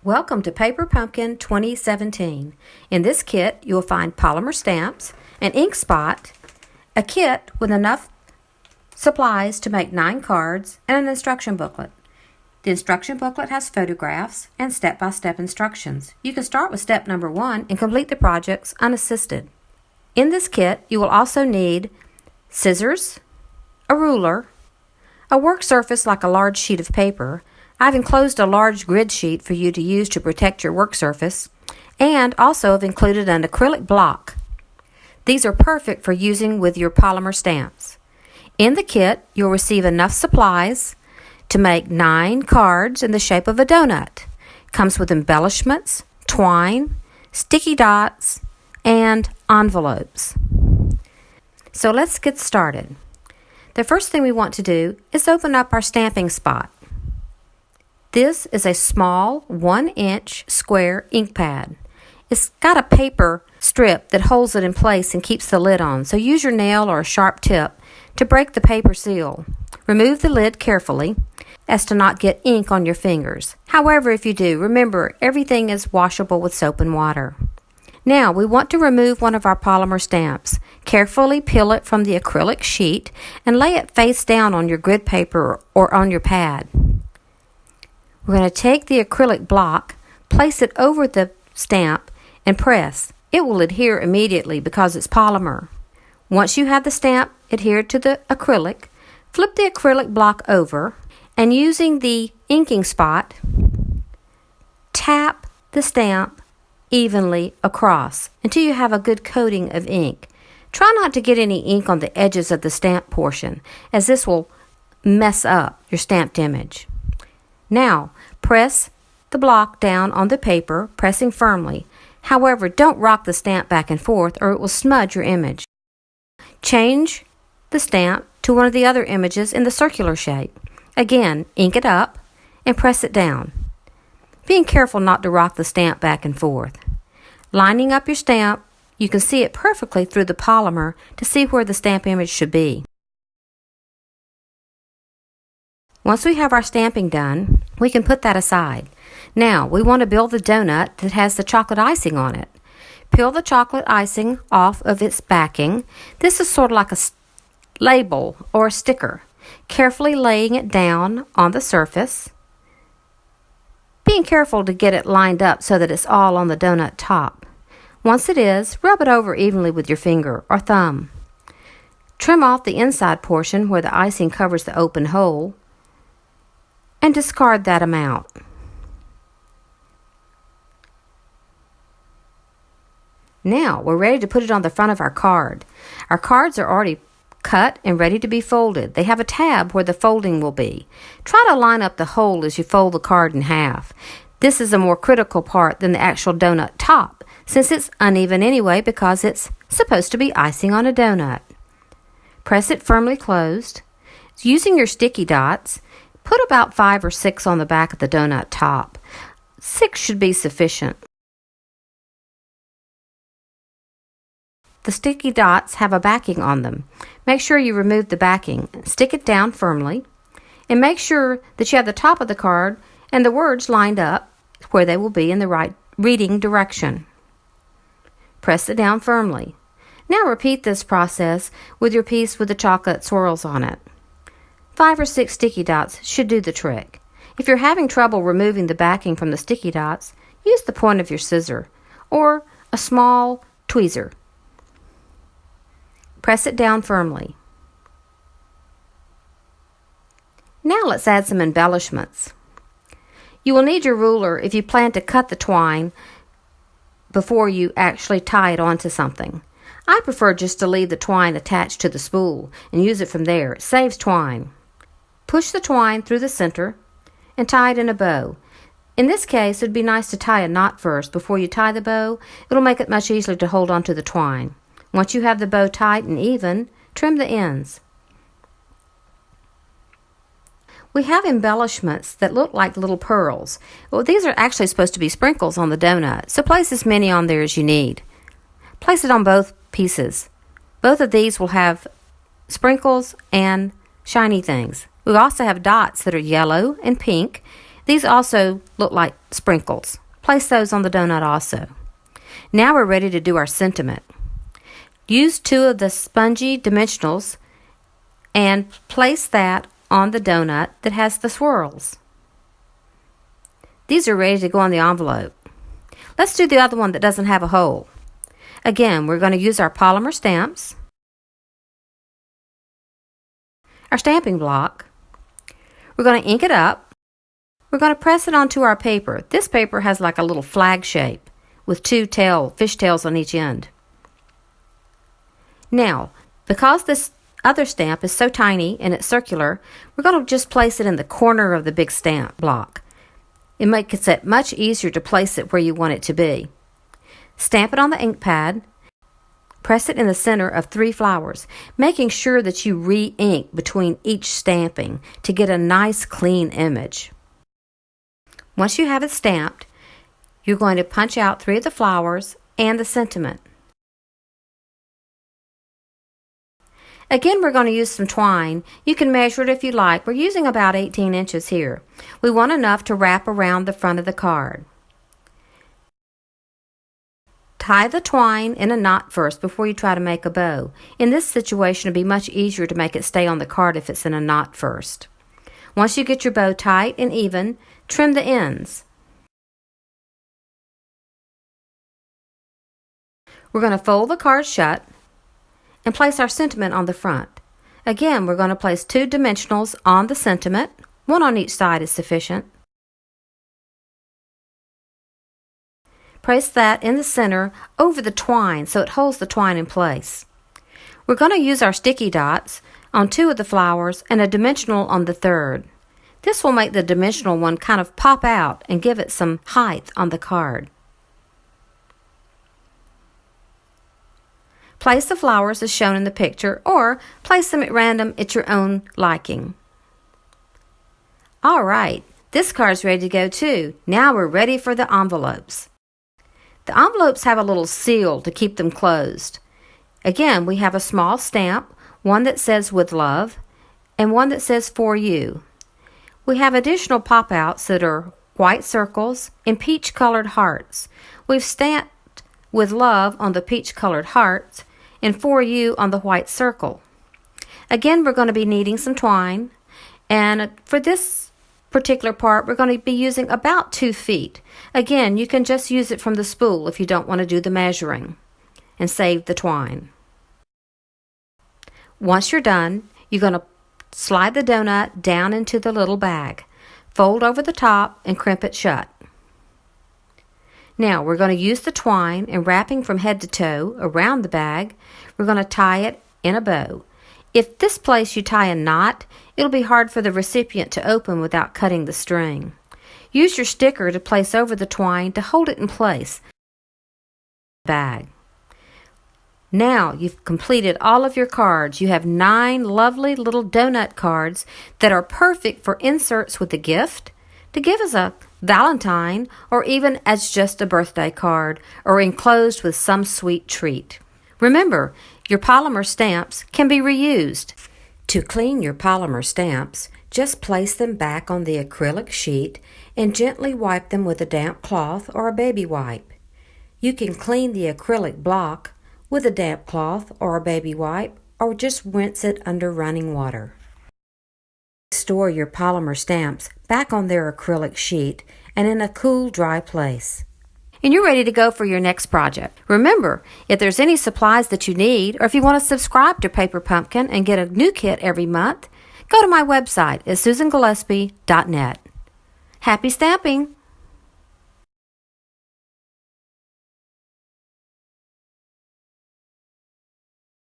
Welcome to Paper Pumpkin 2017. In this kit, you will find polymer stamps, an ink spot, a kit with enough supplies to make 9 cards, and an instruction booklet. The instruction booklet has photographs and step-by-step instructions. You can start with step number 1 and complete the projects unassisted. In this kit, you will also need scissors, a ruler, a work surface like a large sheet of paper. I've enclosed a large grid sheet for you to use to protect your work surface, and also have included an acrylic block. These are perfect for using with your polymer stamps. In the kit, you'll receive enough supplies to make 9 cards in the shape of a donut. Comes with embellishments, twine, sticky dots, and envelopes. So let's get started. The first thing we want to do is open up our stamping spot. This is a small 1-inch square ink pad. It's got a paper strip that holds it in place and keeps the lid on, so use your nail or a sharp tip to break the paper seal. Remove the lid carefully as to not get ink on your fingers. However, if you do, remember everything is washable with soap and water. Now, we want to remove one of our polymer stamps. Carefully peel it from the acrylic sheet and lay it face down on your grid paper or on your pad. We're going to take the acrylic block, place it over the stamp, and press. It will adhere immediately because it's polymer. Once you have the stamp adhered to the acrylic, flip the acrylic block over, and using the inking spot, tap the stamp evenly across until you have a good coating of ink. Try not to get any ink on the edges of the stamp portion, as this will mess up your stamped image. Now, press the block down on the paper, pressing firmly. However, don't rock the stamp back and forth or it will smudge your image. Change the stamp to one of the other images in the circular shape. Again, ink it up and press it down, being careful not to rock the stamp back and forth. Lining up your stamp, you can see it perfectly through the polymer to see where the stamp image should be. Once we have our stamping done, we can put that aside. Now, we want to build the donut that has the chocolate icing on it. Peel the chocolate icing off of its backing. This is sort of like a label or a sticker. Carefully laying it down on the surface. Being careful to get it lined up so that it's all on the donut top. Once it is, rub it over evenly with your finger or thumb. Trim off the inside portion where the icing covers the open hole, and discard that amount. Now we're ready to put it on the front of our card. Our cards are already cut and ready to be folded. They have a tab where the folding will be. Try to line up the hole as you fold the card in half. This is a more critical part than the actual donut top, since it's uneven anyway because it's supposed to be icing on a donut. Press it firmly closed. Using your sticky dots, put about 5 or 6 on the back of the donut top. 6 should be sufficient. The sticky dots have a backing on them. Make sure you remove the backing. Stick it down firmly, and make sure that you have the top of the card and the words lined up where they will be in the right reading direction. Press it down firmly. Now repeat this process with your piece with the chocolate swirls on it. 5 or 6 sticky dots should do the trick. If you're having trouble removing the backing from the sticky dots, use the point of your scissor or a small tweezer. Press it down firmly. Now let's add some embellishments. You will need your ruler if you plan to cut the twine before you actually tie it onto something. I prefer just to leave the twine attached to the spool and use it from there. It saves twine. Push the twine through the center and tie it in a bow. In this case, it would be nice to tie a knot first before you tie the bow. It'll make it much easier to hold onto the twine. Once you have the bow tight and even, trim the ends. We have embellishments that look like little pearls. Well, these are actually supposed to be sprinkles on the donut, so place as many on there as you need. Place it on both pieces. Both of these will have sprinkles and shiny things. We also have dots that are yellow and pink. These also look like sprinkles. Place those on the donut also. Now we're ready to do our sentiment. Use 2 of the spongy dimensionals and place that on the donut that has the swirls. These are ready to go on the envelope. Let's do the other one that doesn't have a hole. Again, we're going to use our polymer stamps, our stamping block. We're going to ink it up. We're going to press it onto our paper. This paper has like a little flag shape with 2 fish tails on each end. Now, because this other stamp is so tiny and it's circular, we're going to just place it in the corner of the big stamp block. It makes it much easier to place it where you want it to be. Stamp it on the ink pad. Press it in the center of 3 flowers, making sure that you re-ink between each stamping to get a nice clean image. Once you have it stamped, you're going to punch out 3 of the flowers and the sentiment. Again, we're going to use some twine. You can measure it if you like. We're using about 18 inches here. We want enough to wrap around the front of the card. Tie the twine in a knot first before you try to make a bow. In this situation, it'll be much easier to make it stay on the card if it's in a knot first. Once you get your bow tight and even, trim the ends. We're going to fold the card shut and place our sentiment on the front. Again, we're going to place 2 dimensionals on the sentiment. 1 on each side is sufficient. Place that in the center over the twine so it holds the twine in place. We're going to use our sticky dots on 2 of the flowers and a dimensional on the 3rd. This will make the dimensional one kind of pop out and give it some height on the card. Place the flowers as shown in the picture, or place them at random at your own liking. All right, this card's ready to go too. Now we're ready for the envelopes. The envelopes have a little seal to keep them closed. Again, we have a small stamp, one that says "With Love," and one that says "For You." We have additional pop-outs that are white circles and peach-colored hearts. We've stamped "With Love" on the peach-colored hearts and "For You" on the white circle. Again, we're going to be needing some twine, and for this particular part, we're going to be using about 2 feet. Again, you can just use it from the spool if you don't want to do the measuring, and save the twine. Once you're done, you're going to slide the donut down into the little bag. Fold over the top and crimp it shut. Now, we're going to use the twine and wrapping from head to toe around the bag, we're going to tie it in a bow. If this place you tie a knot, it'll be hard for the recipient to open without cutting the string. Use your sticker to place over the twine to hold it in place. Bag. Now you've completed all of your cards. You have 9 lovely little donut cards that are perfect for inserts with a gift, to give as a Valentine, or even as just a birthday card, or enclosed with some sweet treat. Remember, your polymer stamps can be reused. To clean your polymer stamps, just place them back on the acrylic sheet and gently wipe them with a damp cloth or a baby wipe. You can clean the acrylic block with a damp cloth or a baby wipe, or just rinse it under running water. Store your polymer stamps back on their acrylic sheet and in a cool, dry place. And you're ready to go for your next project. Remember, if there's any supplies that you need, or if you want to subscribe to Paper Pumpkin and get a new kit every month, go to my website at susangillespie.net. Happy stamping!